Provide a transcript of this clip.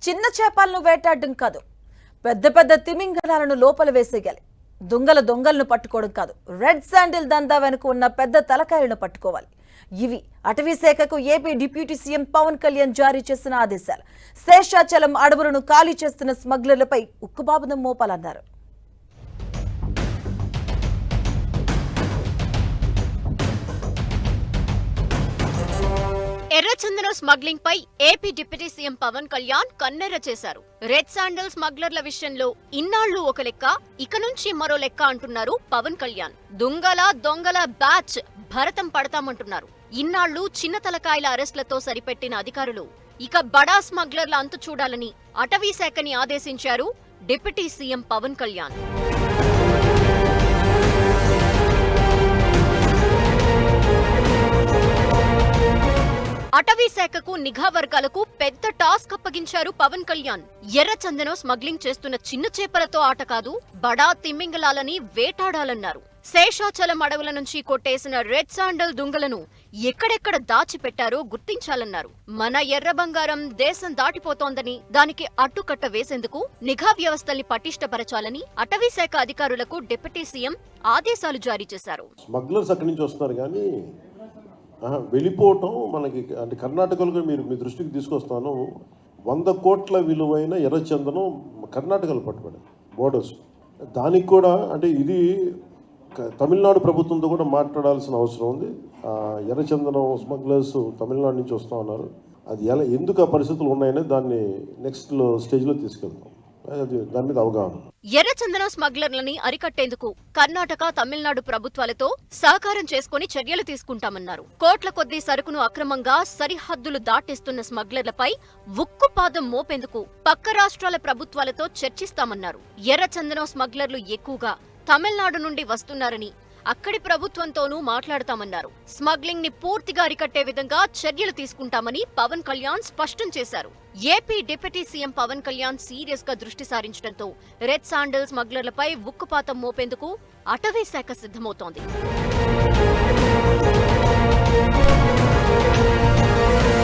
చిన్న చేపలను వేటాడడం కాదు, పెద్ద పెద్ద తిమింగలాలను లోపల వేసేయాలి. దొంగలను పట్టుకోవడం కాదు, రెడ్ శాండిల్ దందా వెనుక ఉన్న పెద్ద తలకాయలను పట్టుకోవాలి. ఇవి అటవీ శాఖకు AP deputy CM Pawan Kalyan జారీ చేసిన ఆదేశాలు. శేషాచలం అడవులను ఖాళీ చేస్తున్న స్మగ్లర్లపై ఉక్కుబాబుదం మోపాలన్నారు. ఎర్రచందనం స్మగ్లింగ్ పై AP deputy CM Pawan Kalyan కన్నెర్ర చేశారు. రెడ్ శాండిల్ స్మగ్లర్ల విషయంలో ఇన్నాళ్లు ఒక లెక్క, ఇక నుంచి మరో లెక్క అంటున్నారు పవన్ కళ్యాణ్. దొంగల బ్యాచ్ భరతం పడతామంటున్నారు. ఇన్నాళ్లు చిన్న తలకాయల అరెస్టులతో సరిపెట్టిన అధికారులు ఇక బడా స్మగ్లర్ల అంతు చూడాలని అటవీ శాఖని ఆదేశించారు డిప్యూటీ సీఎం పవన్ కళ్యాణ్. అటవీ శాఖకు నిఘా వర్గాలకు పెద్ద టాస్క్ అప్పగించారు పవన్ కళ్యాణ్. ఎర్రచందనం స్మగ్లింగ్ చేస్తున్న చిన్న చేపలతో ఆట కాదు, బడా తిమ్మింగలాలని వేటాడాలన్నారు. శేషాచలం అడవుల నుంచి కొట్టేసిన రెడ్ శాండిల్ దుంగలను ఎక్కడెక్కడ దాచిపెట్టారో గుర్తించాలన్నారు. మన ఎర్ర బంగారం దేశం దాటిపోతోందని దానికి అడ్డుకట్ట వేసేందుకు నిఘా వ్యవస్థల్ని పటిష్టపరచాలని అటవీ శాఖ అధికారులకు డిప్యూటీ సీఎం ఆదేశాలు జారీ చేశారు. స్మగ్లర్స్ అక్కడి నుంచి వస్తున్నారు కానీ వెళ్ళిపోవటం మనకి అంటే కర్ణాటకలో మీ దృష్టికి తీసుకొస్తాను. 100 కోట్ల విలువైన ఎర్రచందనం కర్ణాటకలో పట్టుబడి బోర్డర్స్. దానికి కూడా అంటే ఇది తమిళనాడు ప్రభుత్వంతో కూడా మాట్లాడాల్సిన అవసరం ఉంది. ఎర్రచందనం స్మగ్లర్స్ తమిళనాడు నుంచి వస్తూ ఉన్నారు. అది ఎందుకు ఆ పరిస్థితులు ఉన్నాయని దాన్ని నెక్స్ట్ స్టేజ్లో తీసుకెళ్తాం. దాని మీద అవగాహన. ఎర్రచందనం స్మగ్లర్లని అరికట్టేందుకు కర్ణాటక, తమిళనాడు ప్రభుత్వాలతో సహకారం చేసుకుని చర్యలు తీసుకుంటామన్నారు. కోట్ల కొద్దీ సరుకును అక్రమంగా సరిహద్దులు దాటేస్తున్న స్మగ్లర్లపై ఉక్కుపాదం మోపేందుకు పక్క రాష్ట్రాల ప్రభుత్వాలతో చర్చిస్తామన్నారు. ఎర్రచందనం స్మగ్లర్లు ఎక్కువగా తమిళనాడు నుండి వస్తున్నారని అక్కడి ప్రభుత్వంతోనూ మాట్లాడతామన్నారు. స్మగ్లింగ్ ని పూర్తిగా అరికట్టే విధంగా చర్యలు తీసుకుంటామని పవన్ కళ్యాణ్ స్పష్టం చేశారు. AP deputy CM Pawan Kalyan serious గా దృష్టి సారించడంతో రెడ్ శాండిల్ స్మగ్లర్లపై ఉక్కుపాతం మోపేందుకు అటవీ శాఖ సిద్ధమవుతోంది.